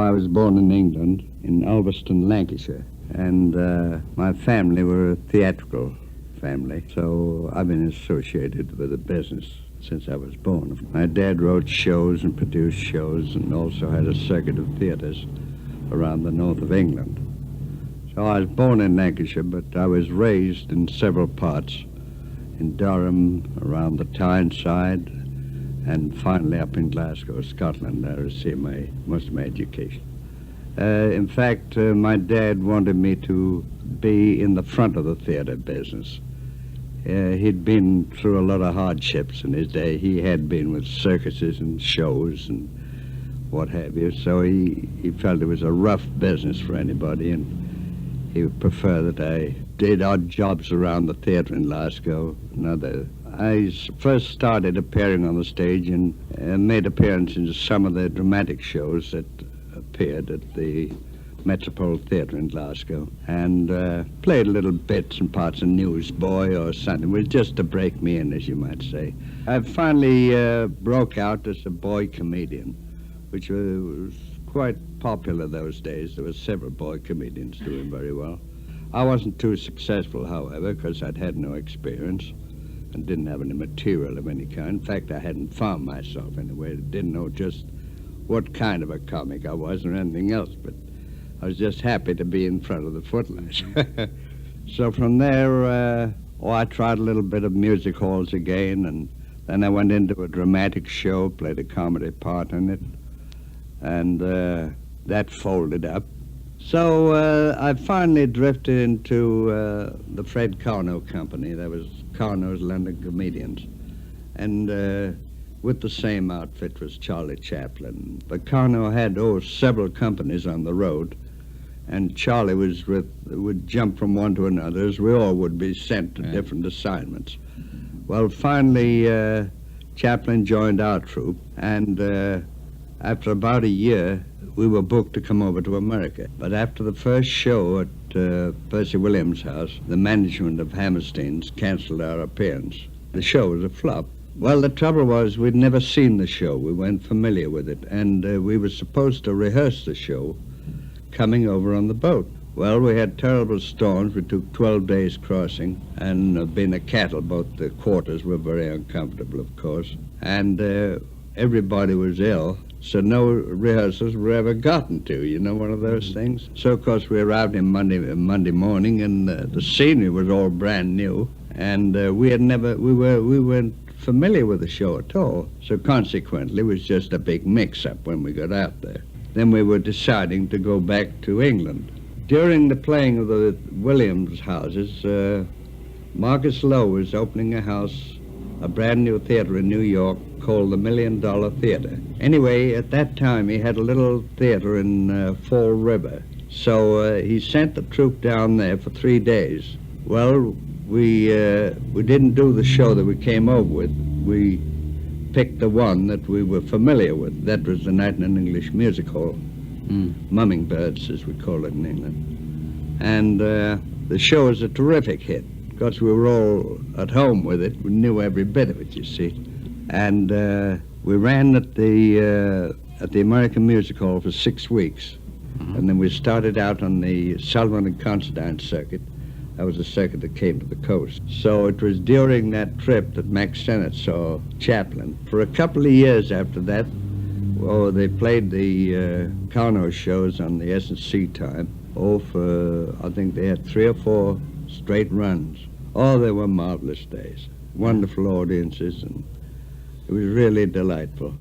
I was born in England, in Ulverston, Lancashire, and my family were a theatrical family, so I've been associated with the business since I was born. My dad wrote shows and produced shows and also had a circuit of theaters around the north of England. So I was born in Lancashire, but I was raised in several parts, in Durham, around the Tyneside, and finally up in Glasgow, Scotland. I received most of my education. In fact, my dad wanted me to be in the front of the theater business. He'd been through a lot of hardships in his day. He had been with circuses and shows and what have you, so he felt it was a rough business for anybody, and he would prefer that I did odd jobs around the theater in Glasgow. I first started appearing on the stage and made appearances in some of the dramatic shows that appeared at the Metropole Theatre in Glasgow, and played little bits and parts of newsboy or something. It was just to break me in, as you might say. I finally broke out as a boy comedian, which was quite popular those days. There were several boy comedians doing very well. I wasn't too successful, however, because I'd had no experience and didn't have any material of any kind. In fact, I hadn't found myself anyway. I didn't know just what kind of a comic I was or anything else, but I was just happy to be in front of the footlights. So from there, I tried a little bit of music halls again, and then I went into a dramatic show, played a comedy part in it, and that folded up. So I finally drifted into the Fred Carno Company. That was Carno's London Comedians. And with the same outfit was Charlie Chaplin. But Carno had several companies on the road, and Charlie would jump from one to another, as we all would be sent to different assignments. Well, finally, Chaplin joined our troupe, and after about a year, we were booked to come over to America. But after the first show at Percy Williams' house, the management of Hammerstein's canceled our appearance. The show was a flop. Well, the trouble was we'd never seen the show. We weren't familiar with it, and we were supposed to rehearse the show coming over on the boat. Well, we had terrible storms. We took 12 days crossing, and being a cattle boat, the quarters were very uncomfortable, of course, and everybody was ill. So no rehearsals were ever gotten to, one of those things. So, of course, we arrived in Monday morning, and the scenery was all brand new, and we weren't familiar with the show at all. So consequently, it was just a big mix-up when we got out there. Then we were deciding to go back to England. During the playing of the Williams houses, Marcus Lowe was opening a brand new theater in New York called the $1 Million Theater. Anyway, at that time, he had a little theater in Fall River. So he sent the troupe down there for 3 days. Well, we didn't do the show that we came over with. We picked the one that we were familiar with. That was the Night in an English Music Hall, Mumming Birds, as we call it in England. And the show was a terrific hit, because we were all at home with it. We knew every bit of it, you see. And we ran at the American Music Hall for 6 weeks. And then we started out on the Sullivan and Considine circuit. That was a circuit that came to the coast. So it was during that trip that Max Sennett saw Chaplin. For a couple of years after that, they played the Carno shows on the S&C time. I think they had 3 or 4 straight runs. They were marvelous days. Wonderful audiences, and it was really delightful.